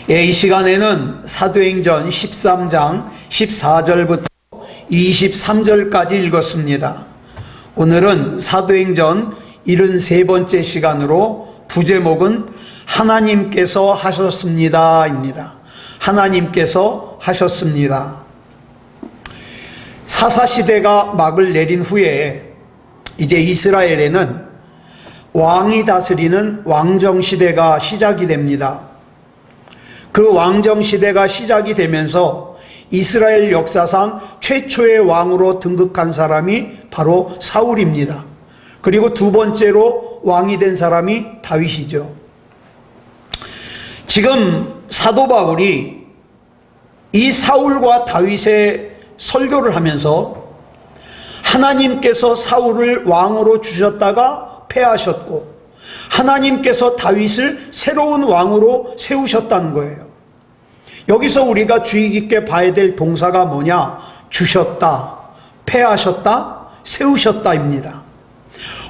이 시간에는 사도행전 13장 14절부터 23절까지 읽었습니다. 오늘은 사도행전 73번째 시간으로 부제목은 하나님께서 하셨습니다 입니다. 하나님께서 하셨습니다. 사사시대가 막을 내린 후에 이제 이스라엘에는 왕이 다스리는 왕정시대가 시작이 됩니다. 그 왕정시대가 시작이 되면서 이스라엘 역사상 최초의 왕으로 등극한 사람이 바로 사울입니다. 그리고 두 번째로 왕이 된 사람이 다윗이죠. 지금 사도 바울이 이 사울과 다윗의 설교를 하면서 하나님께서 사울을 왕으로 주셨다가 패하셨고 하나님께서 다윗을 새로운 왕으로 세우셨다는 거예요. 여기서 우리가 주의 깊게 봐야 될 동사가 뭐냐? 주셨다, 패하셨다, 세우셨다입니다.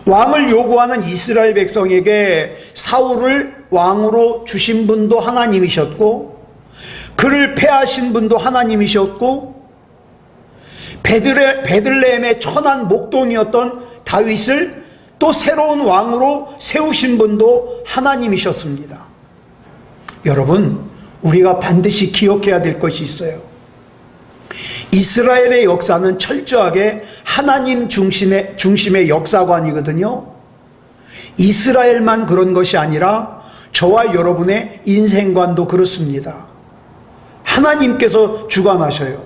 왕을 요구하는 이스라엘 백성에게 사울을 왕으로 주신 분도 하나님이셨고 그를 패하신 분도 하나님이셨고 베들레헴의 천한 목동이었던 다윗을 또 새로운 왕으로 세우신 분도 하나님이셨습니다. 여러분, 우리가 반드시 기억해야 될 것이 있어요. 이스라엘의 역사는 철저하게 하나님 중심의 역사관이거든요. 이스라엘만 그런 것이 아니라 저와 여러분의 인생관도 그렇습니다. 하나님께서 주관하셔요.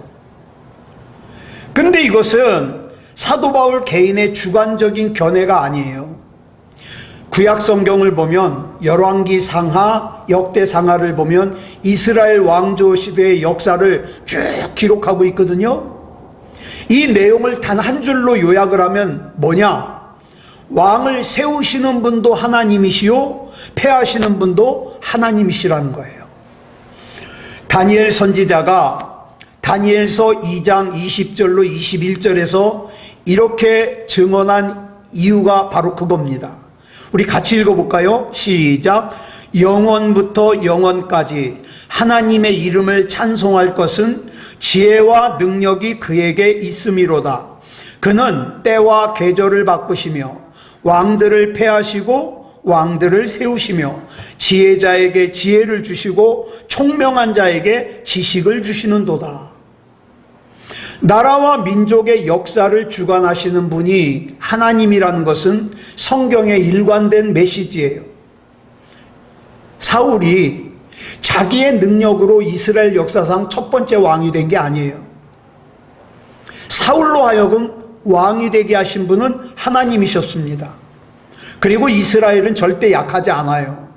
그런데 이것은 사도 바울 개인의 주관적인 견해가 아니에요. 구약 성경을 보면 열왕기 상하, 역대 상하를 보면 이스라엘 왕조 시대의 역사를 쭉 기록하고 있거든요. 이 내용을 단 한 줄로 요약을 하면 뭐냐? 왕을 세우시는 분도 하나님이시요 패하시는 분도 하나님이시라는 거예요. 다니엘 선지자가 다니엘서 2장 20절로 21절에서 이렇게 증언한 이유가 바로 그겁니다. 우리 같이 읽어볼까요? 시작. 영원부터 영원까지 하나님의 이름을 찬송할 것은 지혜와 능력이 그에게 있음이로다. 그는 때와 계절을 바꾸시며 왕들을 패하시고 왕들을 세우시며 지혜자에게 지혜를 주시고 총명한 자에게 지식을 주시는도다. 나라와 민족의 역사를 주관하시는 분이 하나님이라는 것은 성경에 일관된 메시지예요. 사울이 자기의 능력으로 이스라엘 역사상 첫 번째 왕이 된 게 아니에요. 사울로 하여금 왕이 되게 하신 분은 하나님이셨습니다. 그리고 이스라엘은 절대 약하지 않아요.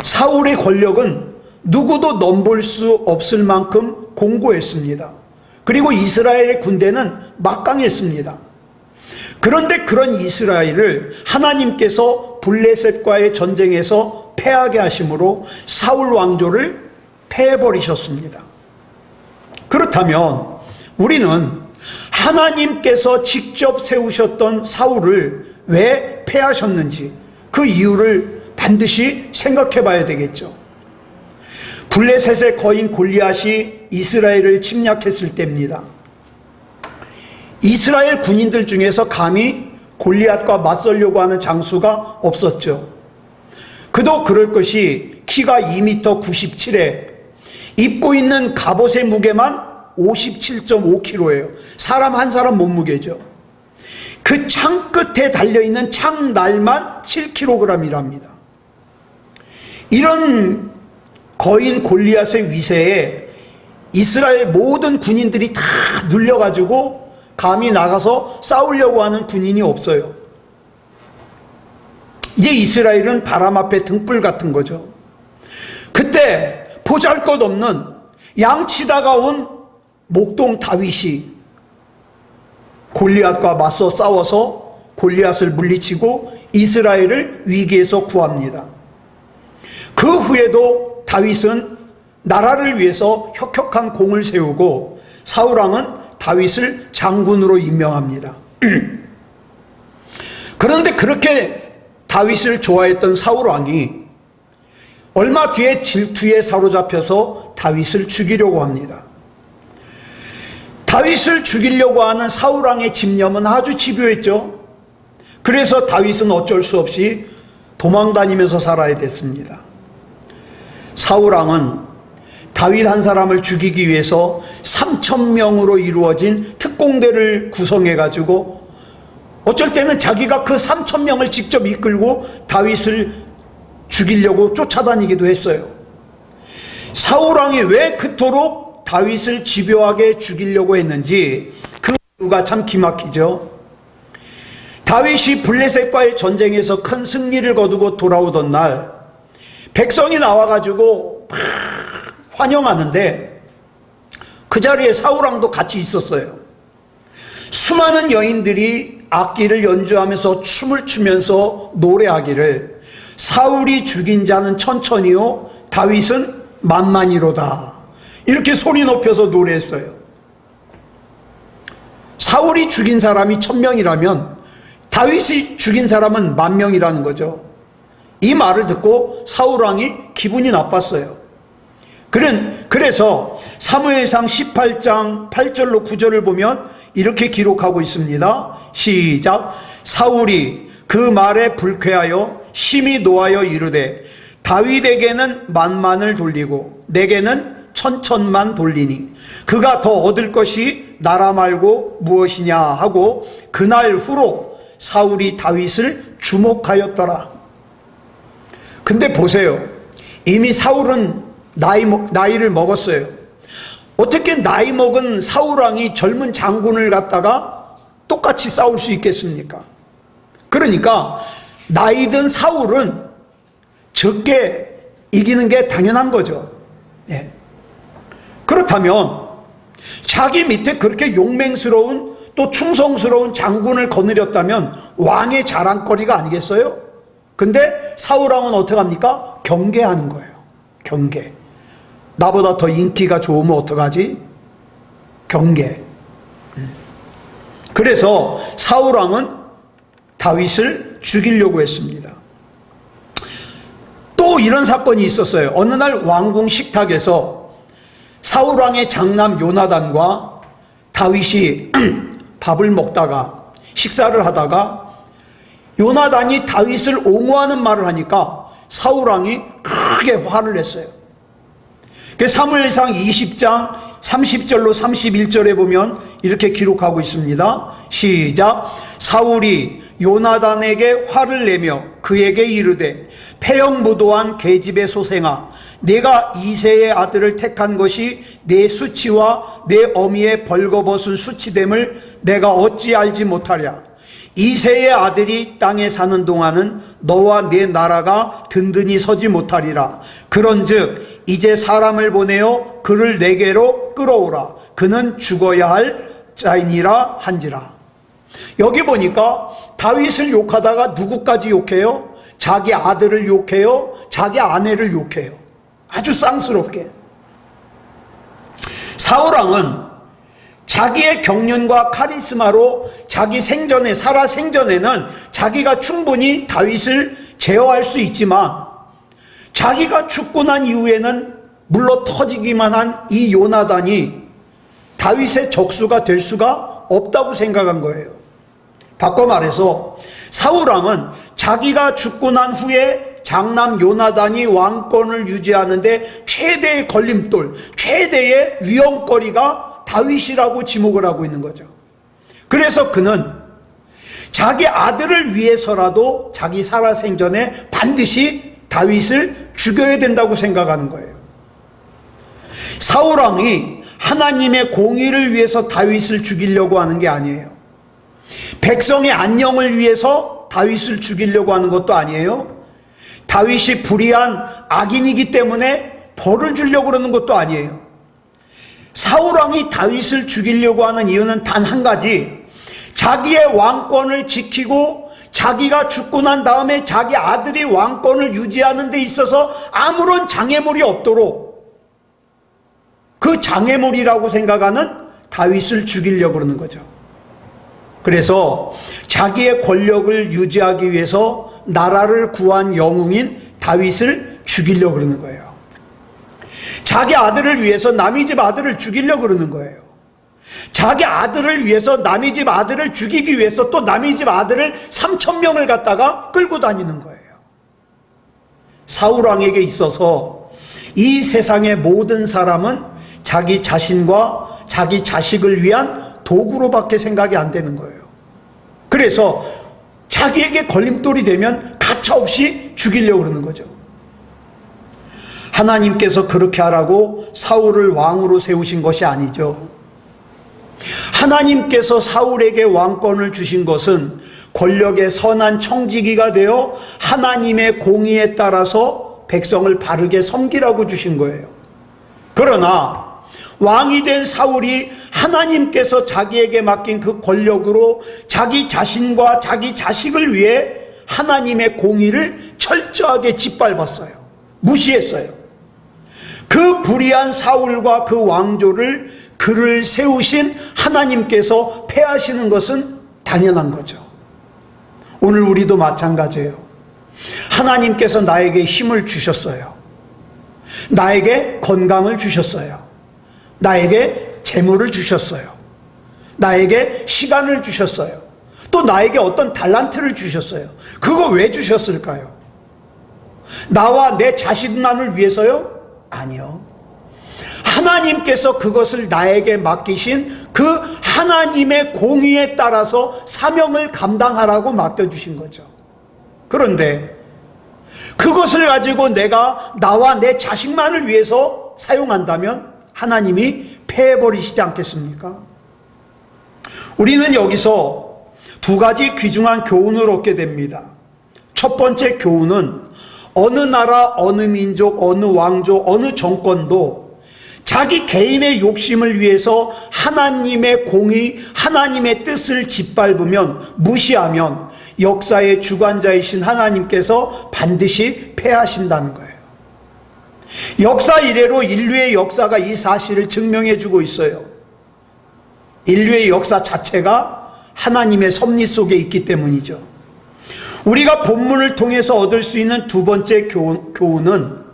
사울의 권력은 누구도 넘볼 수 없을 만큼 공고했습니다. 그리고 이스라엘의 군대는 막강했습니다. 그런데 그런 이스라엘을 하나님께서 블레셋과의 전쟁에서 패하게 하심으로 사울 왕조를 패해버리셨습니다. 그렇다면 우리는 하나님께서 직접 세우셨던 사울을 왜 패하셨는지 그 이유를 반드시 생각해 봐야 되겠죠. 블레셋의 거인 골리앗이 이스라엘을 침략했을 때입니다. 이스라엘 군인들 중에서 감히 골리앗과 맞서려고 하는 장수가 없었죠. 그도 그럴 것이 키가 2m 97에 입고 있는 갑옷의 무게만 57.5kg예요. 사람 한 사람 몸무게죠. 그 창 끝에 달려있는 창날만 7kg이랍니다. 이런 거인 골리앗의 위세에 이스라엘 모든 군인들이 다 눌려가지고 감히 나가서 싸우려고 하는 군인이 없어요. 이제 이스라엘은 바람 앞에 등불 같은 거죠. 그때 보잘것없는 양치다가 온 목동 다윗이 골리앗과 맞서 싸워서 골리앗을 물리치고 이스라엘을 위기에서 구합니다. 그 후에도 다윗은 나라를 위해서 혁혁한 공을 세우고 사울왕은 다윗을 장군으로 임명합니다. 그런데 그렇게 다윗을 좋아했던 사울왕이 얼마 뒤에 질투에 사로잡혀서 다윗을 죽이려고 합니다. 다윗을 죽이려고 하는 사울왕의 집념은 아주 집요했죠. 그래서 다윗은 어쩔 수 없이 도망다니면서 살아야 됐습니다. 사울왕은 다윗 한 사람을 죽이기 위해서 3,000명으로 이루어진 특공대를 구성해가지고 어쩔 때는 자기가 그 3,000명을 직접 이끌고 다윗을 죽이려고 쫓아다니기도 했어요. 사울왕이 왜 그토록 다윗을 집요하게 죽이려고 했는지 그 이유가 참 기막히죠. 다윗이 블레셋과의 전쟁에서 큰 승리를 거두고 돌아오던 날 백성이 나와가지고 막 환영하는데 그 자리에 사울왕도 같이 있었어요. 수많은 여인들이 악기를 연주하면서 춤을 추면서 노래하기를 사울이 죽인 자는 천천히요 다윗은 만만이로다 이렇게 소리 높여서 노래했어요. 사울이 죽인 사람이 1,000명이라면 다윗이 죽인 사람은 10,000명이라는 거죠. 이 말을 듣고 사울왕이 기분이 나빴어요. 그래서 사무엘상 18장 8절로 9절을 보면 이렇게 기록하고 있습니다. 시작. 사울이 그 말에 불쾌하여 심히 노하여 이르되 다윗에게는 만만을 돌리고 내게는 천천만 돌리니 그가 더 얻을 것이 나라 말고 무엇이냐 하고 그날 후로 사울이 다윗을 주목하였더라. 근데 보세요. 이미 사울은 나이를 먹었어요. 어떻게 나이 먹은 사울왕이 젊은 장군을 갖다가 똑같이 싸울 수 있겠습니까? 그러니까 나이 든 사울은 적게 이기는 게 당연한 거죠. 예. 그렇다면 자기 밑에 그렇게 용맹스러운 또 충성스러운 장군을 거느렸다면 왕의 자랑거리가 아니겠어요? 근데 사울왕은 어떻게 합니까? 경계하는 거예요. 경계. 나보다 더 인기가 좋으면 어떡하지? 경계. 그래서 사울왕은 다윗을 죽이려고 했습니다. 또 이런 사건이 있었어요. 어느 날 왕궁 식탁에서 사울왕의 장남 요나단과 다윗이 밥을 먹다가 식사를 하다가 요나단이 다윗을 옹호하는 말을 하니까 사울왕이 크게 화를 냈어요. 사무엘상 20장 30절로 31절에 보면 이렇게 기록하고 있습니다. 시작. 사울이 요나단에게 화를 내며 그에게 이르되 패역무도한 계집의 소생아 내가 이새의 아들을 택한 것이 내 수치와 내 어미의 벌거벗은 수치됨을 내가 어찌 알지 못하랴. 이새의 아들이 땅에 사는 동안은 너와 내 나라가 든든히 서지 못하리라. 그런즉 이제 사람을 보내어 그를 내게로 끌어오라. 그는 죽어야 할 자이니라 한지라. 여기 보니까 다윗을 욕하다가 누구까지 욕해요? 자기 아들을 욕해요. 자기 아내를 욕해요. 아주 쌍스럽게. 사울왕은 자기의 경륜과 카리스마로 자기 생전에 살아 생전에는 자기가 충분히 다윗을 제어할 수 있지만 자기가 죽고 난 이후에는 물러 터지기만 한 이 요나단이 다윗의 적수가 될 수가 없다고 생각한 거예요. 바꿔 말해서 사울왕은 자기가 죽고 난 후에 장남 요나단이 왕권을 유지하는데 최대의 걸림돌, 최대의 위험거리가 다윗이라고 지목을 하고 있는 거죠. 그래서 그는 자기 아들을 위해서라도 자기 살아생전에 반드시 다윗을 죽여야 된다고 생각하는 거예요. 사울왕이 하나님의 공의를 위해서 다윗을 죽이려고 하는 게 아니에요. 백성의 안녕을 위해서 다윗을 죽이려고 하는 것도 아니에요. 다윗이 불의한 악인이기 때문에 벌을 주려고 그러는 것도 아니에요. 사울왕이 다윗을 죽이려고 하는 이유는 단 한 가지, 자기의 왕권을 지키고 자기가 죽고 난 다음에 자기 아들이 왕권을 유지하는 데 있어서 아무런 장애물이 없도록 그 장애물이라고 생각하는 다윗을 죽이려고 그러는 거죠. 그래서 자기의 권력을 유지하기 위해서 나라를 구한 영웅인 다윗을 죽이려고 그러는 거예요. 자기 아들을 위해서 남의 집 아들을 죽이려고 그러는 거예요. 자기 아들을 위해서 남의 집 아들을 죽이기 위해서 또 남의 집 아들을 3,000명을 갖다가 끌고 다니는 거예요. 사울 왕에게 있어서 이 세상의 모든 사람은 자기 자신과 자기 자식을 위한 도구로밖에 생각이 안 되는 거예요. 그래서 자기에게 걸림돌이 되면 가차없이 죽이려고 그러는 거죠. 하나님께서 그렇게 하라고 사울을 왕으로 세우신 것이 아니죠. 하나님께서 사울에게 왕권을 주신 것은 권력의 선한 청지기가 되어 하나님의 공의에 따라서 백성을 바르게 섬기라고 주신 거예요. 그러나 왕이 된 사울이 하나님께서 자기에게 맡긴 그 권력으로 자기 자신과 자기 자식을 위해 하나님의 공의를 철저하게 짓밟았어요. 무시했어요. 그 불의한 사울과 그 왕조를 그를 세우신 하나님께서 패하시는 것은 당연한 거죠. 오늘 우리도 마찬가지예요. 하나님께서 나에게 힘을 주셨어요. 나에게 건강을 주셨어요. 나에게 재물을 주셨어요. 나에게 시간을 주셨어요. 또 나에게 어떤 달란트를 주셨어요. 그거 왜 주셨을까요? 나와 내 자식만을 위해서요? 아니요. 하나님께서 그것을 나에게 맡기신 그 하나님의 공의에 따라서 사명을 감당하라고 맡겨주신 거죠. 그런데 그것을 가지고 내가 나와 내 자식만을 위해서 사용한다면 하나님이 패해버리시지 않겠습니까? 우리는 여기서 두 가지 귀중한 교훈을 얻게 됩니다. 첫 번째 교훈은 어느 나라, 어느 민족, 어느 왕조, 어느 정권도 자기 개인의 욕심을 위해서 하나님의 공의, 하나님의 뜻을 짓밟으면, 무시하면 역사의 주관자이신 하나님께서 반드시 패하신다는 거예요. 역사 이래로 인류의 역사가 이 사실을 증명해 주고 있어요. 인류의 역사 자체가 하나님의 섭리 속에 있기 때문이죠. 우리가 본문을 통해서 얻을 수 있는 두 번째 교훈은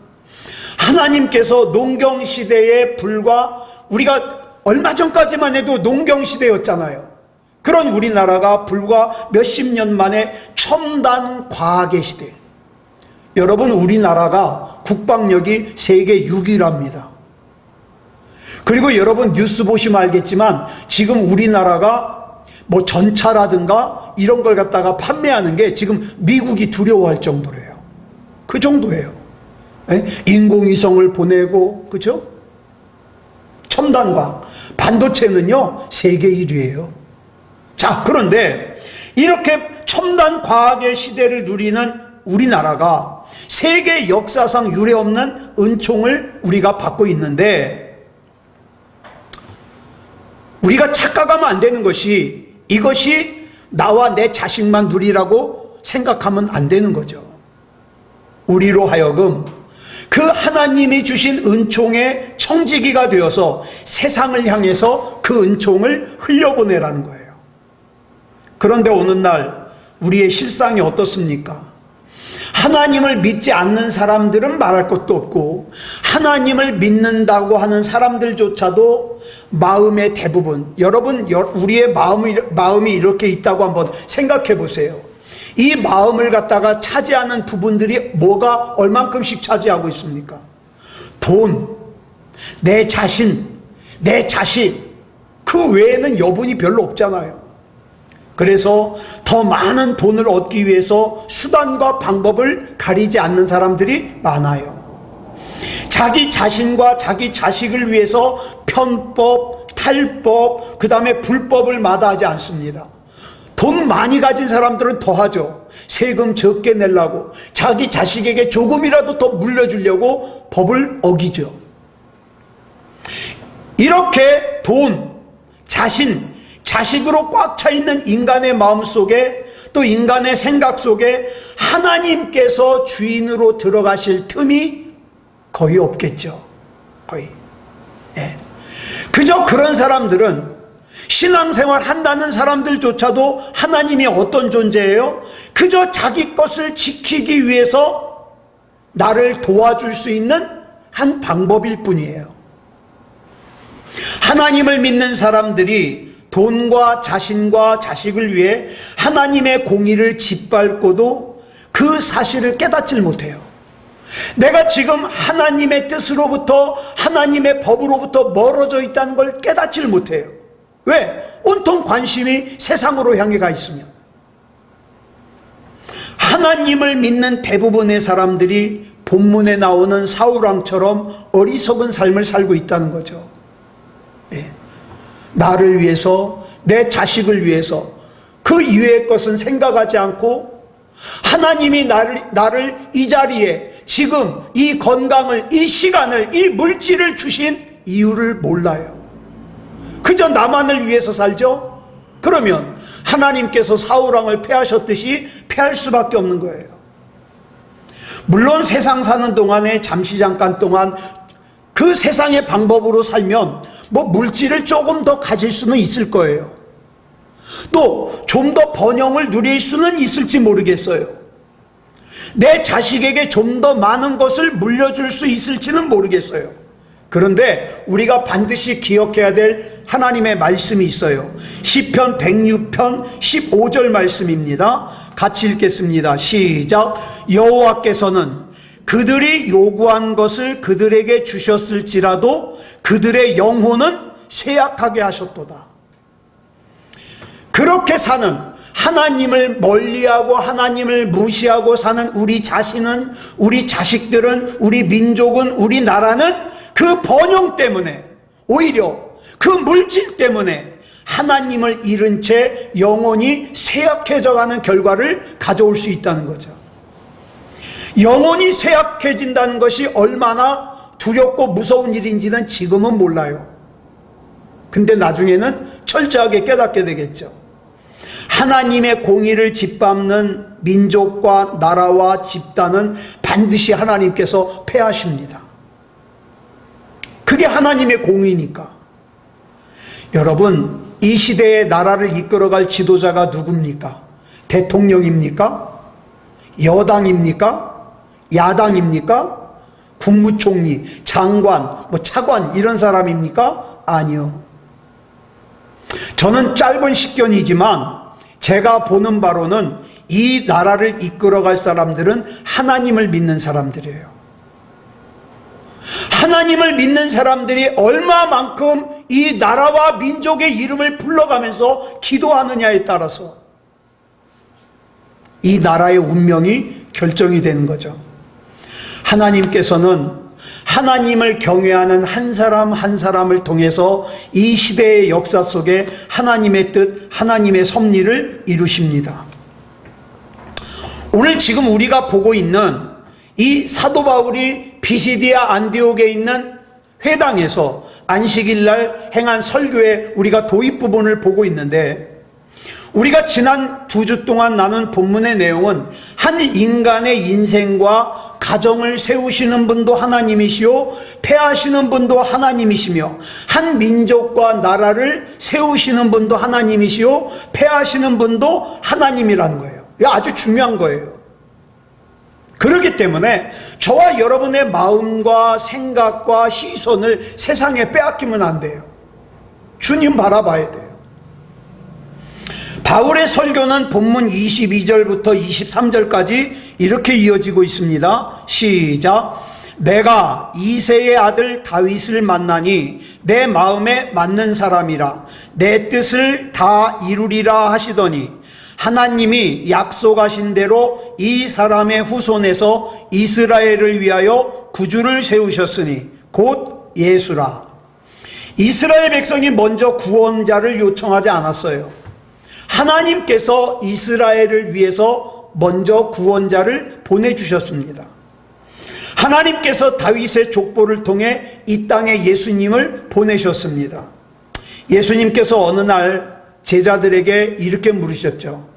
하나님께서 농경시대에 불과 우리가 얼마 전까지만 해도 농경시대였잖아요. 그런 우리나라가 불과 몇십 년 만에 첨단 과학의 시대. 여러분, 우리나라가 국방력이 세계 6위랍니다. 그리고 여러분 뉴스 보시면 알겠지만 지금 우리나라가 뭐 전차라든가 이런 걸 갖다가 판매하는 게 지금 미국이 두려워할 정도래요. 그 정도예요. 인공위성을 보내고, 그죠? 첨단과학. 반도체는요, 세계 1위예요. 자, 그런데 이렇게 첨단 과학의 시대를 누리는 우리나라가 세계 역사상 유례없는 은총을 우리가 받고 있는데, 우리가 착각하면 안 되는 것이 이것이 나와 내 자식만 누리라고 생각하면 안 되는 거죠. 우리로 하여금 그 하나님이 주신 은총의 청지기가 되어서 세상을 향해서 그 은총을 흘려보내라는 거예요. 그런데 어느 날 우리의 실상이 어떻습니까? 하나님을 믿지 않는 사람들은 말할 것도 없고 하나님을 믿는다고 하는 사람들조차도 마음의 대부분, 여러분 우리의 마음이 이렇게 있다고 한번 생각해 보세요. 이 마음을 갖다가 차지하는 부분들이 뭐가 얼만큼씩 차지하고 있습니까? 돈, 내 자신, 내 자식, 그 외에는 여분이 별로 없잖아요. 그래서 더 많은 돈을 얻기 위해서 수단과 방법을 가리지 않는 사람들이 많아요. 자기 자신과 자기 자식을 위해서 편법, 탈법, 그 다음에 불법을 마다하지 않습니다. 돈 많이 가진 사람들은 더 하죠. 세금 적게 내려고, 자기 자식에게 조금이라도 더 물려주려고 법을 어기죠. 이렇게 돈, 자신, 자식으로 꽉 차 있는 인간의 마음 속에, 또 인간의 생각 속에 하나님께서 주인으로 들어가실 틈이 거의 없겠죠. 거의. 예. 그저 그런 사람들은, 신앙생활 한다는 사람들조차도 하나님이 어떤 존재예요? 그저 자기 것을 지키기 위해서 나를 도와줄 수 있는 한 방법일 뿐이에요. 하나님을 믿는 사람들이 돈과 자신과 자식을 위해 하나님의 공의를 짓밟고도 그 사실을 깨닫질 못해요. 내가 지금 하나님의 뜻으로부터, 하나님의 법으로부터 멀어져 있다는 걸 깨닫질 못해요. 왜? 온통 관심이 세상으로 향해 가 있으면. 하나님을 믿는 대부분의 사람들이 본문에 나오는 사울왕처럼 어리석은 삶을 살고 있다는 거죠. 나를 위해서, 내 자식을 위해서 그 이외의 것은 생각하지 않고 하나님이 나를 이 자리에 지금 이 건강을, 이 시간을, 이 물질을 주신 이유를 몰라요. 그저 나만을 위해서 살죠? 그러면 하나님께서 사울왕을 패하셨듯이 패할 수밖에 없는 거예요. 물론 세상 사는 동안에 잠시 잠깐 동안 그 세상의 방법으로 살면 물질을 조금 더 가질 수는 있을 거예요. 또 좀 더 번영을 누릴 수는 있을지 모르겠어요. 내 자식에게 좀 더 많은 것을 물려줄 수 있을지는 모르겠어요. 그런데 우리가 반드시 기억해야 될 하나님의 말씀이 있어요. 시편 106편 15절 말씀입니다. 같이 읽겠습니다. 시작. 여호와께서는 그들이 요구한 것을 그들에게 주셨을지라도 그들의 영혼은 쇠약하게 하셨도다. 그렇게 사는, 하나님을 멀리하고 하나님을 무시하고 사는 우리 자신은, 우리 자식들은, 우리 민족은, 우리 나라는 그 번영 때문에, 오히려 그 물질 때문에 하나님을 잃은 채 영혼이 쇠약해져가는 결과를 가져올 수 있다는 거죠. 영혼이 쇠약해진다는 것이 얼마나 두렵고 무서운 일인지는 지금은 몰라요. 근데 나중에는 철저하게 깨닫게 되겠죠. 하나님의 공의를 짓밟는 민족과 나라와 집단은 반드시 하나님께서 패하십니다. 그게 하나님의 공의니까. 여러분, 이 시대의 나라를 이끌어갈 지도자가 누굽니까? 대통령입니까? 여당입니까? 야당입니까? 국무총리, 장관, 차관 이런 사람입니까? 아니요. 저는 짧은 식견이지만 제가 보는 바로는 이 나라를 이끌어갈 사람들은 하나님을 믿는 사람들이에요. 하나님을 믿는 사람들이 얼마만큼 이 나라와 민족의 이름을 불러가면서 기도하느냐에 따라서 이 나라의 운명이 결정이 되는 거죠. 하나님께서는 하나님을 경외하는 한 사람 한 사람을 통해서 이 시대의 역사 속에 하나님의 뜻, 하나님의 섭리를 이루십니다. 오늘 지금 우리가 보고 있는 이 사도 바울이 비시디아 안디옥에 있는 회당에서 안식일날 행한 설교의 우리가 도입 부분을 보고 있는데, 우리가 지난 2주 동안 나눈 본문의 내용은 한 인간의 인생과 가정을 세우시는 분도 하나님이시요 패하시는 분도 하나님이시며, 한 민족과 나라를 세우시는 분도 하나님이시요 패하시는 분도 하나님이라는 거예요. 이거 아주 중요한 거예요. 그렇기 때문에 저와 여러분의 마음과 생각과 시선을 세상에 빼앗기면 안 돼요. 주님 바라봐야 돼요. 바울의 설교는 본문 22절부터 23절까지 이렇게 이어지고 있습니다. 시작. 내가 이새의 아들 다윗을 만나니 내 마음에 맞는 사람이라 내 뜻을 다 이루리라 하시더니 하나님이 약속하신 대로 이 사람의 후손에서 이스라엘을 위하여 구주를 세우셨으니 곧 예수라. 이스라엘 백성이 먼저 구원자를 요청하지 않았어요. 하나님께서 이스라엘을 위해서 먼저 구원자를 보내주셨습니다. 하나님께서 다윗의 족보를 통해 이 땅에 예수님을 보내셨습니다. 예수님께서 어느 날 제자들에게 이렇게 물으셨죠.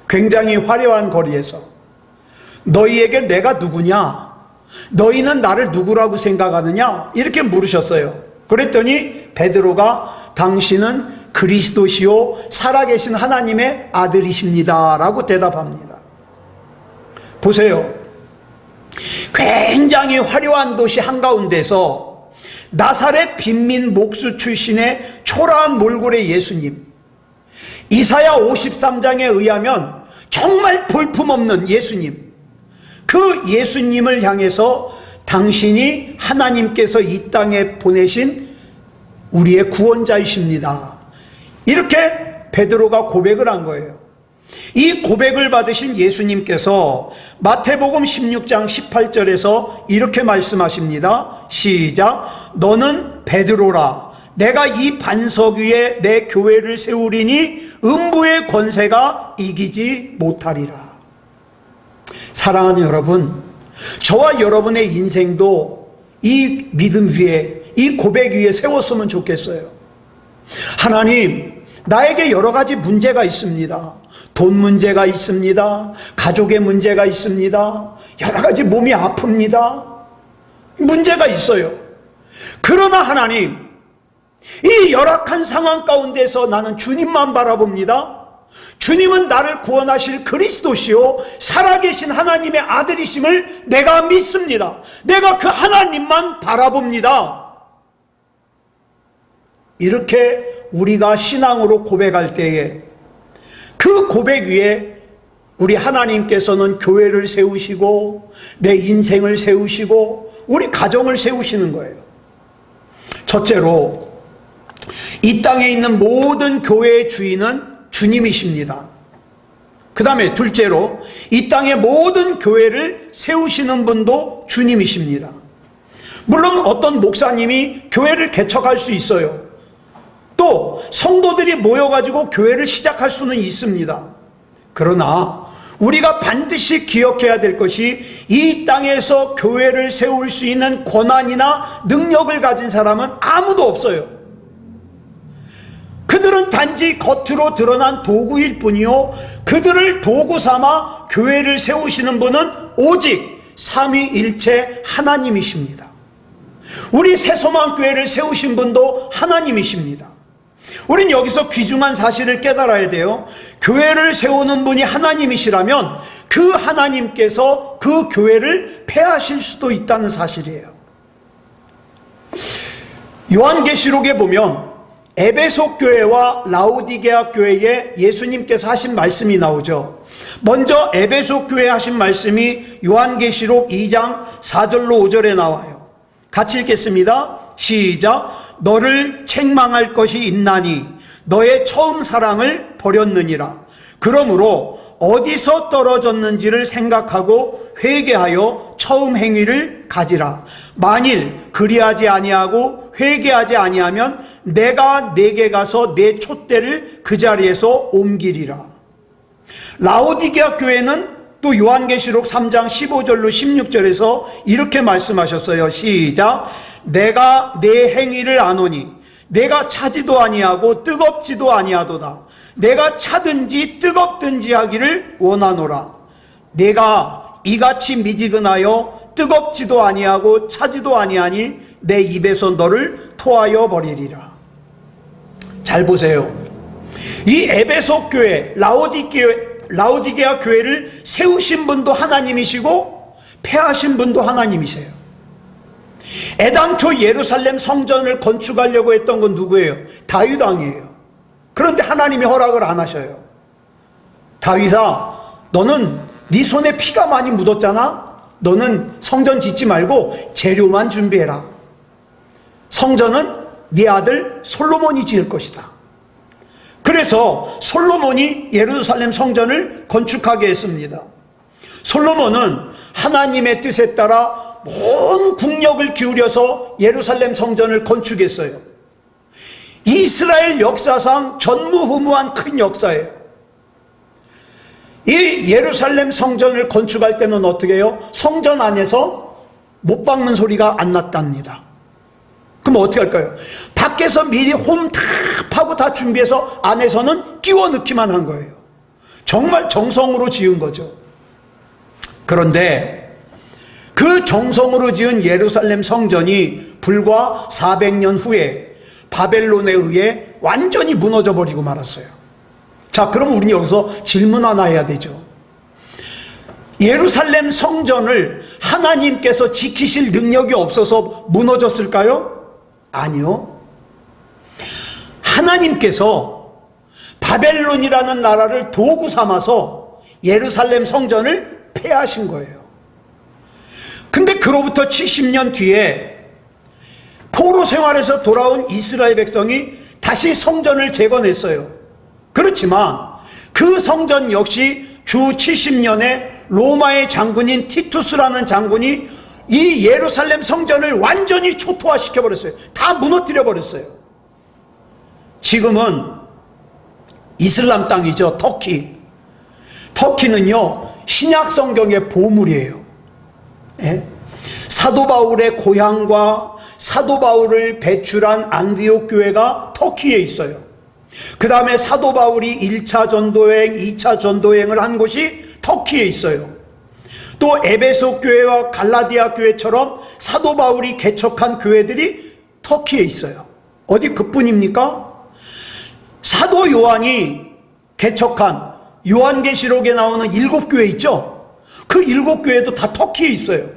굉장히 화려한 거리에서 너희에게 내가 누구냐? 너희는 나를 누구라고 생각하느냐? 이렇게 물으셨어요. 그랬더니 베드로가 당신은 그리스도시요 살아계신 하나님의 아들이십니다 라고 대답합니다. 보세요. 굉장히 화려한 도시 한가운데서 나사렛 빈민 목수 출신의 초라한 몰골의 예수님, 이사야 53장에 의하면 정말 볼품없는 예수님, 그 예수님을 향해서 당신이 하나님께서 이 땅에 보내신 우리의 구원자이십니다, 이렇게 베드로가 고백을 한 거예요. 이 고백을 받으신 예수님께서 마태복음 16장 18절에서 이렇게 말씀하십니다. 시작. 너는 베드로라. 내가 이 반석 위에 내 교회를 세우리니 음부의 권세가 이기지 못하리라. 사랑하는 여러분, 저와 여러분의 인생도 이 믿음 위에, 이 고백 위에 세웠으면 좋겠어요. 하나님, 나에게 여러 가지 문제가 있습니다. 돈 문제가 있습니다. 가족의 문제가 있습니다. 여러 가지 몸이 아픕니다. 문제가 있어요. 그러나 하나님, 이 열악한 상황 가운데서 나는 주님만 바라봅니다. 주님은 나를 구원하실 그리스도시요 살아계신 하나님의 아들이심을 내가 믿습니다. 내가 그 하나님만 바라봅니다. 이렇게 우리가 신앙으로 고백할 때에 그 고백 위에 우리 하나님께서는 교회를 세우시고 내 인생을 세우시고 우리 가정을 세우시는 거예요. 첫째로, 이 땅에 있는 모든 교회의 주인은 주님이십니다. 그 다음에 둘째로, 이 땅의 모든 교회를 세우시는 분도 주님이십니다. 물론 어떤 목사님이 교회를 개척할 수 있어요. 또 성도들이 모여가지고 교회를 시작할 수는 있습니다. 그러나 우리가 반드시 기억해야 될 것이, 이 땅에서 교회를 세울 수 있는 권한이나 능력을 가진 사람은 아무도 없어요. 그들은 단지 겉으로 드러난 도구일 뿐이요, 그들을 도구 삼아 교회를 세우시는 분은 오직 삼위일체 하나님이십니다. 우리 새소망교회를 세우신 분도 하나님이십니다. 우린 여기서 귀중한 사실을 깨달아야 돼요. 교회를 세우는 분이 하나님이시라면 그 하나님께서 그 교회를 폐하실 수도 있다는 사실이에요. 요한계시록에 보면 에베소 교회와 라오디게아 교회에 예수님께서 하신 말씀이 나오죠. 먼저 에베소 교회에 하신 말씀이 요한계시록 2장 4절로 5절에 나와요. 같이 읽겠습니다. 시작. 너를 책망할 것이 있나니 너의 처음 사랑을 버렸느니라. 그러므로 어디서 떨어졌는지를 생각하고 회개하여 처음 행위를 가지라. 만일 그리하지 아니하고 회개하지 아니하면 내가 네게 가서 내 촛대를 그 자리에서 옮기리라. 라오디게아 교회는 또 요한계시록 3장 15절로 16절에서 이렇게 말씀하셨어요. 시작. 내가 내 행위를 아노니 내가 차지도 아니하고 뜨겁지도 아니하도다. 내가 차든지 뜨겁든지 하기를 원하노라. 내가 이같이 미지근하여 뜨겁지도 아니하고 차지도 아니하니 내 입에서 너를 토하여 버리리라. 잘 보세요. 이 에베소 교회, 라오디게아 교회를 세우신 분도 하나님이시고 폐하신 분도 하나님이세요. 애당초 예루살렘 성전을 건축하려고 했던 건 누구예요? 다윗 왕이에요. 그런데 하나님이 허락을 안 하셔요. 다윗아, 너는 네 손에 피가 많이 묻었잖아. 너는 성전 짓지 말고 재료만 준비해라. 성전은 네 아들 솔로몬이 지을 것이다. 그래서 솔로몬이 예루살렘 성전을 건축하게 했습니다. 솔로몬은 하나님의 뜻에 따라 온 국력을 기울여서 예루살렘 성전을 건축했어요. 이스라엘 역사상 전무후무한 큰 역사예요. 이 예루살렘 성전을 건축할 때는 어떻게 해요? 성전 안에서 못 박는 소리가 안 났답니다. 그럼 어떻게 할까요? 밖에서 미리 홈 다 파고 다 준비해서 안에서는 끼워 넣기만 한 거예요. 정말 정성으로 지은 거죠. 그런데 그 정성으로 지은 예루살렘 성전이 불과 400년 후에 바벨론에 의해 완전히 무너져 버리고 말았어요. 자, 그럼 우리는 여기서 질문 하나 해야 되죠. 예루살렘 성전을 하나님께서 지키실 능력이 없어서 무너졌을까요? 아니요. 하나님께서 바벨론이라는 나라를 도구 삼아서 예루살렘 성전을 폐하신 거예요. 근데 그로부터 70년 뒤에 포로 생활에서 돌아온 이스라엘 백성이 다시 성전을 재건했어요. 그렇지만 그 성전 역시 주 70년에 로마의 장군인 티투스라는 장군이 이 예루살렘 성전을 완전히 초토화시켜 버렸어요. 다 무너뜨려 버렸어요. 지금은 이슬람 땅이죠. 터키. 터키는요, 신약 성경의 보물이에요. 예? 사도 바울의 고향과 사도 바울을 배출한 안디옥 교회가 터키에 있어요. 그 다음에 사도 바울이 1차 전도여행, 2차 전도여행을 한 곳이 터키에 있어요. 또 에베소 교회와 갈라디아 교회처럼 사도 바울이 개척한 교회들이 터키에 있어요. 어디 그뿐입니까? 사도 요한이 개척한 요한계시록에 나오는 7교회 있죠? 그 7교회도 다 터키에 있어요.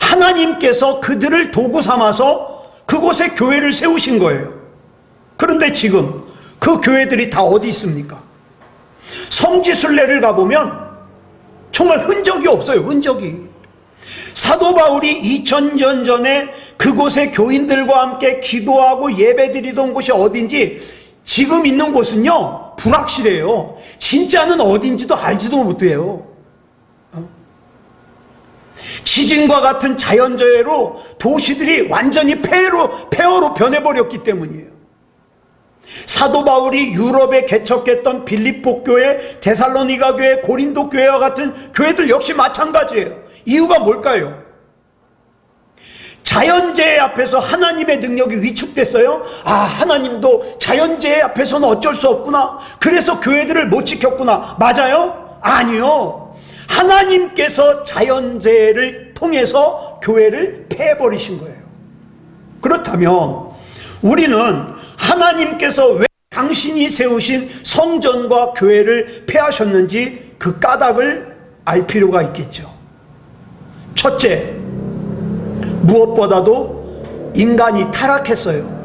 하나님께서 그들을 도구 삼아서 그곳에 교회를 세우신 거예요. 그런데 지금 그 교회들이 다 어디 있습니까? 성지순례를 가보면 정말 흔적이 없어요. 흔적이. 사도 바울이 2000년 전에 그곳의 교인들과 함께 기도하고 예배드리던 곳이 어딘지 지금 있는 곳은요, 불확실해요. 진짜는 어딘지도 알지도 못해요. 지진과 같은 자연재해로 도시들이 완전히 폐허로 변해버렸기 때문이에요. 사도 바울이 유럽에 개척했던 빌립보 교회, 데살로니가 교회, 고린도 교회와 같은 교회들 역시 마찬가지예요. 이유가 뭘까요? 자연재해 앞에서 하나님의 능력이 위축됐어요. 아, 하나님도 자연재해 앞에서는 어쩔 수 없구나. 그래서 교회들을 못 지켰구나. 맞아요? 아니요. 하나님께서 자연재해를 통해서 교회를 폐해버리신 거예요. 그렇다면 우리는 하나님께서 왜 당신이 세우신 성전과 교회를 폐하셨는지 그 까닭을 알 필요가 있겠죠. 첫째, 무엇보다도 인간이 타락했어요.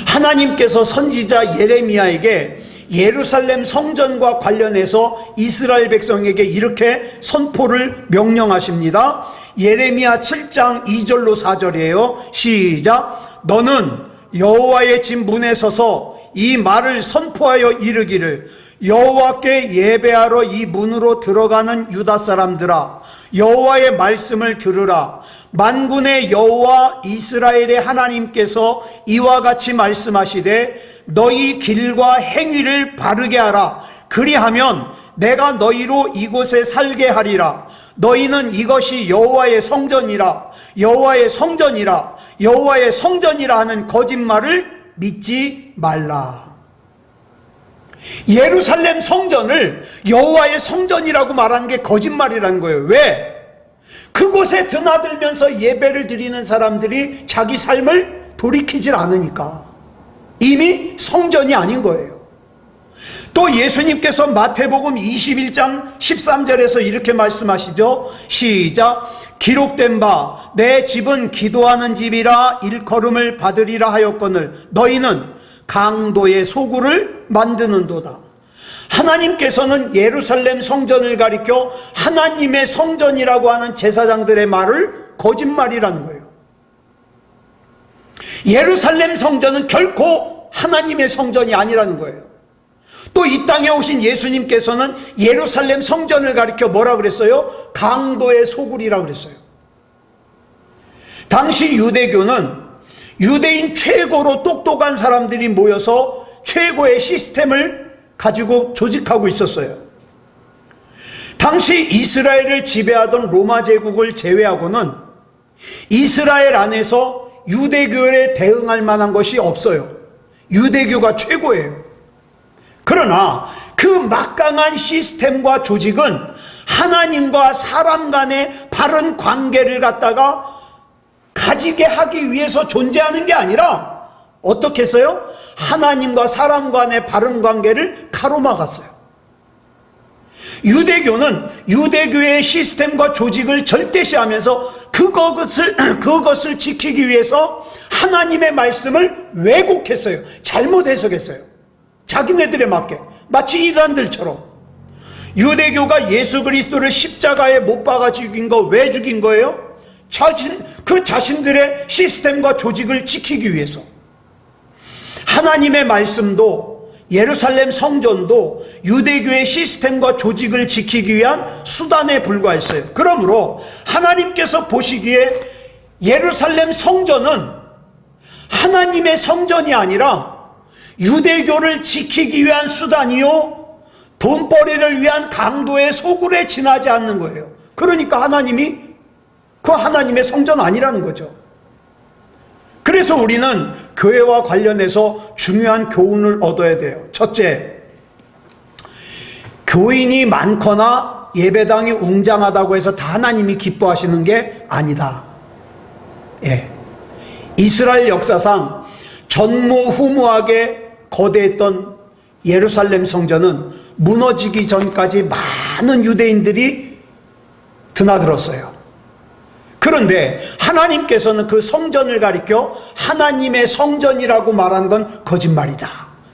하나님께서 선지자 예레미야에게 예루살렘 성전과 관련해서 이스라엘 백성에게 이렇게 선포를 명령하십니다. 예레미야 7장 2절로 4절이에요. 시작. 너는 여호와의 집 문에 서서 이 말을 선포하여 이르기를, 여호와께 예배하러 이 문으로 들어가는 유다 사람들아, 여호와의 말씀을 들으라. 만군의 여호와 이스라엘의 하나님께서 이와 같이 말씀하시되, 너희 길과 행위를 바르게 하라. 그리하면 내가 너희로 이곳에 살게 하리라. 너희는 이것이 여호와의 성전이라, 여호와의 성전이라, 여호와의 성전이라 하는 거짓말을 믿지 말라. 예루살렘 성전을 여호와의 성전이라고 말하는 게 거짓말이라는 거예요. 왜? 그곳에 드나들면서 예배를 드리는 사람들이 자기 삶을 돌이키질 않으니까. 이미 성전이 아닌 거예요. 또 예수님께서 마태복음 21장 13절에서 이렇게 말씀하시죠. 시작. 기록된 바 내 집은 기도하는 집이라 일컬음을 받으리라 하였거늘 너희는 강도의 소굴을 만드는도다. 하나님께서는 예루살렘 성전을 가리켜 하나님의 성전이라고 하는 제사장들의 말을 거짓말이라는 거예요. 예루살렘 성전은 결코 하나님의 성전이 아니라는 거예요. 또 이 땅에 오신 예수님께서는 예루살렘 성전을 가리켜 뭐라 그랬어요? 강도의 소굴이라고 그랬어요. 당시 유대교는 유대인 최고로 똑똑한 사람들이 모여서 최고의 시스템을 가지고 조직하고 있었어요. 당시 이스라엘을 지배하던 로마 제국을 제외하고는 이스라엘 안에서 유대교에 대응할 만한 것이 없어요. 유대교가 최고예요. 그러나 그 막강한 시스템과 조직은 하나님과 사람 간의 바른 관계를 갖다가 가지게 하기 위해서 존재하는 게 아니라 어떻게 했어요? 하나님과 사람 간의 바른 관계를 가로막았어요. 유대교는 유대교의 시스템과 조직을 절대시하면서 그것을 지키기 위해서 하나님의 말씀을 왜곡했어요. 잘못 해석했어요. 자기네들에 맞게. 마치 이단들처럼. 유대교가 예수 그리스도를 십자가에 못 박아 죽인 거 왜 죽인 거예요? 자신들의 시스템과 조직을 지키기 위해서. 하나님의 말씀도 예루살렘 성전도 유대교의 시스템과 조직을 지키기 위한 수단에 불과했어요. 그러므로 하나님께서 보시기에 예루살렘 성전은 하나님의 성전이 아니라 유대교를 지키기 위한 수단이요, 돈벌이를 위한 강도의 소굴에 지나지 않는 거예요. 그러니까 하나님이 그 하나님의 성전 아니라는 거죠. 그래서 우리는 교회와 관련해서 중요한 교훈을 얻어야 돼요. 첫째, 교인이 많거나 예배당이 웅장하다고 해서 다 하나님이 기뻐하시는 게 아니다. 예. 이스라엘 역사상 전무후무하게 거대했던 예루살렘 성전은 무너지기 전까지 많은 유대인들이 드나들었어요. 그런데 하나님께서는 그 성전을 가리켜 하나님의 성전이라고 말한 건 거짓말이다,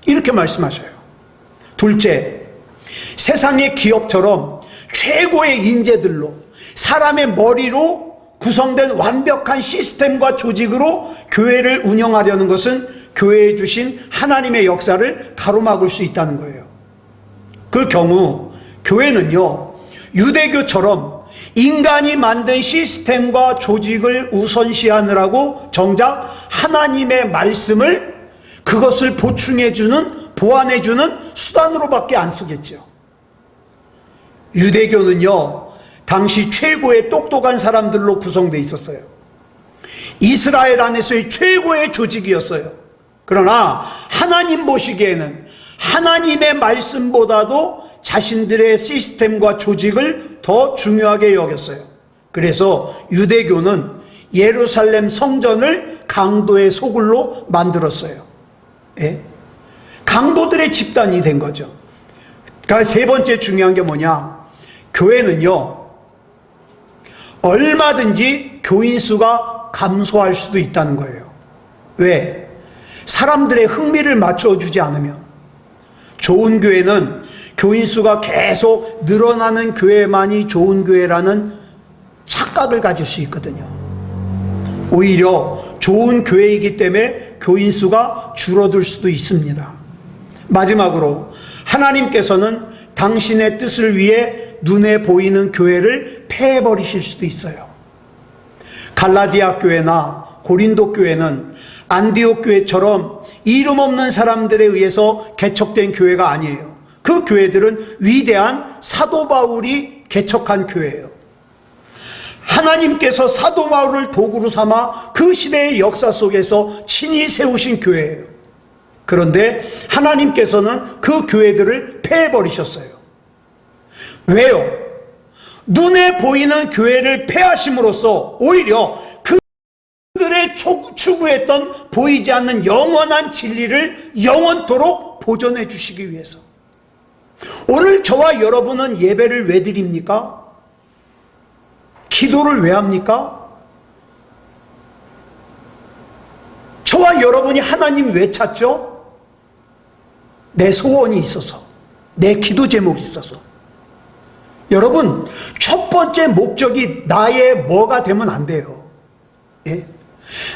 이렇게 말씀하셔요. 둘째, 세상의 기업처럼 최고의 인재들로, 사람의 머리로 구성된 완벽한 시스템과 조직으로 교회를 운영하려는 것은 교회에 주신 하나님의 역사를 가로막을 수 있다는 거예요. 그 경우 교회는요, 유대교처럼 인간이 만든 시스템과 조직을 우선시하느라고 정작 하나님의 말씀을 그것을 보충해주는, 보완해주는 수단으로밖에 안 쓰겠죠. 유대교는요, 당시 최고의 똑똑한 사람들로 구성되어 있었어요. 이스라엘 안에서의 최고의 조직이었어요. 그러나 하나님 보시기에는 하나님의 말씀보다도 자신들의 시스템과 조직을 더 중요하게 여겼어요. 그래서 유대교는 예루살렘 성전을 강도의 소굴로 만들었어요. 예? 강도들의 집단이 된 거죠. 그러니까 세 번째 중요한 게 뭐냐? 교회는요, 얼마든지 교인 수가 감소할 수도 있다는 거예요. 왜? 사람들의 흥미를 맞춰주지 않으면. 좋은 교회는 교인 수가 계속 늘어나는 교회만이 좋은 교회라는 착각을 가질 수 있거든요. 오히려 좋은 교회이기 때문에 교인 수가 줄어들 수도 있습니다. 마지막으로 하나님께서는 당신의 뜻을 위해 눈에 보이는 교회를 폐해버리실 수도 있어요. 갈라디아 교회나 고린도 교회는 안디옥 교회처럼 이름 없는 사람들에 의해서 개척된 교회가 아니에요. 그 교회들은 위대한 사도 바울이 개척한 교회예요. 하나님께서 사도 바울을 도구로 삼아 그 시대의 역사 속에서 친히 세우신 교회예요. 그런데 하나님께서는 그 교회들을 폐해버리셨어요. 왜요? 눈에 보이는 교회를 폐하심으로써 오히려 그들의 추구했던 보이지 않는 영원한 진리를 영원토록 보존해 주시기 위해서. 오늘 저와 여러분은 예배를 왜 드립니까? 기도를 왜 합니까? 저와 여러분이 하나님 왜 찾죠? 내 소원이 있어서, 내 기도 제목이 있어서. 여러분, 첫 번째 목적이 나의 뭐가 되면 안 돼요. 예?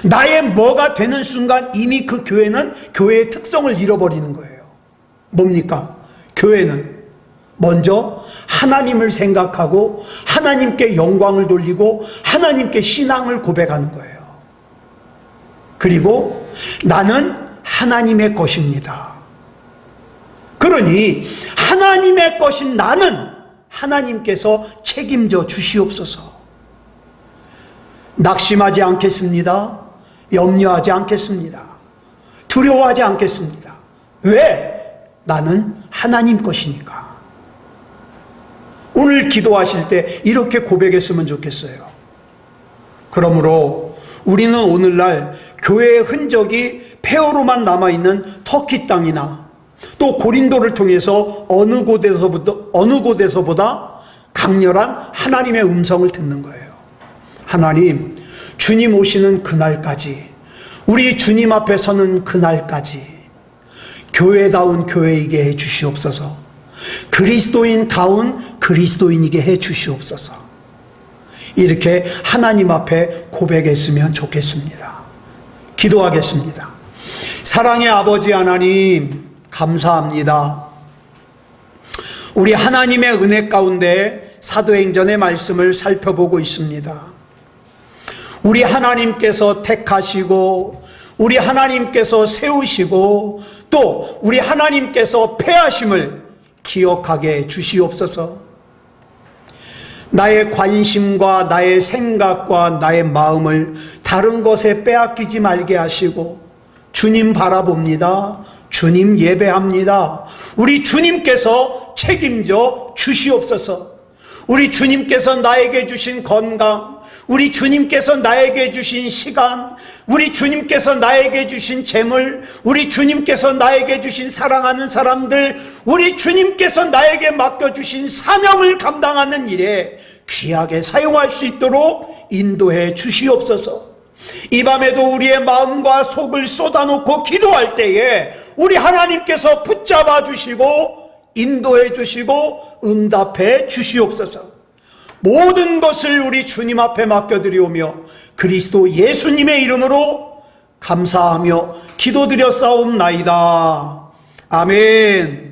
나의 뭐가 되는 순간 이미 그 교회는 교회의 특성을 잃어버리는 거예요. 뭡니까? 교회는 먼저 하나님을 생각하고 하나님께 영광을 돌리고 하나님께 신앙을 고백하는 거예요. 그리고 나는 하나님의 것입니다. 그러니 하나님의 것인 나는 하나님께서 책임져 주시옵소서. 낙심하지 않겠습니다. 염려하지 않겠습니다. 두려워하지 않겠습니다. 왜? 나는 하나님 것이니까. 오늘 기도하실 때 이렇게 고백했으면 좋겠어요. 그러므로 우리는 오늘날 교회의 흔적이 폐허로만 남아있는 터키 땅이나 또 고린도를 통해서 어느 곳에서보다 강렬한 하나님의 음성을 듣는 거예요. 하나님, 주님 오시는 그날까지, 우리 주님 앞에 서는 그날까지 교회다운 교회이게 해 주시옵소서. 그리스도인다운 그리스도인이게 해 주시옵소서. 이렇게 하나님 앞에 고백했으면 좋겠습니다. 기도하겠습니다. 사랑의 아버지 하나님, 감사합니다. 우리 하나님의 은혜 가운데 사도행전의 말씀을 살펴보고 있습니다. 우리 하나님께서 택하시고, 우리 하나님께서 세우시고, 또 우리 하나님께서 패하심을 기억하게 주시옵소서. 나의 관심과 나의 생각과 나의 마음을 다른 것에 빼앗기지 말게 하시고, 주님 바라봅니다. 주님 예배합니다. 우리 주님께서 책임져 주시옵소서. 우리 주님께서 나에게 주신 건강, 우리 주님께서 나에게 주신 시간, 우리 주님께서 나에게 주신 재물, 우리 주님께서 나에게 주신 사랑하는 사람들, 우리 주님께서 나에게 맡겨주신 사명을 감당하는 일에 귀하게 사용할 수 있도록 인도해 주시옵소서. 이 밤에도 우리의 마음과 속을 쏟아놓고 기도할 때에 우리 하나님께서 붙잡아 주시고 인도해 주시고 응답해 주시옵소서. 모든 것을 우리 주님 앞에 맡겨드리오며 그리스도 예수님의 이름으로 감사하며 기도드렸사옵나이다. 아멘.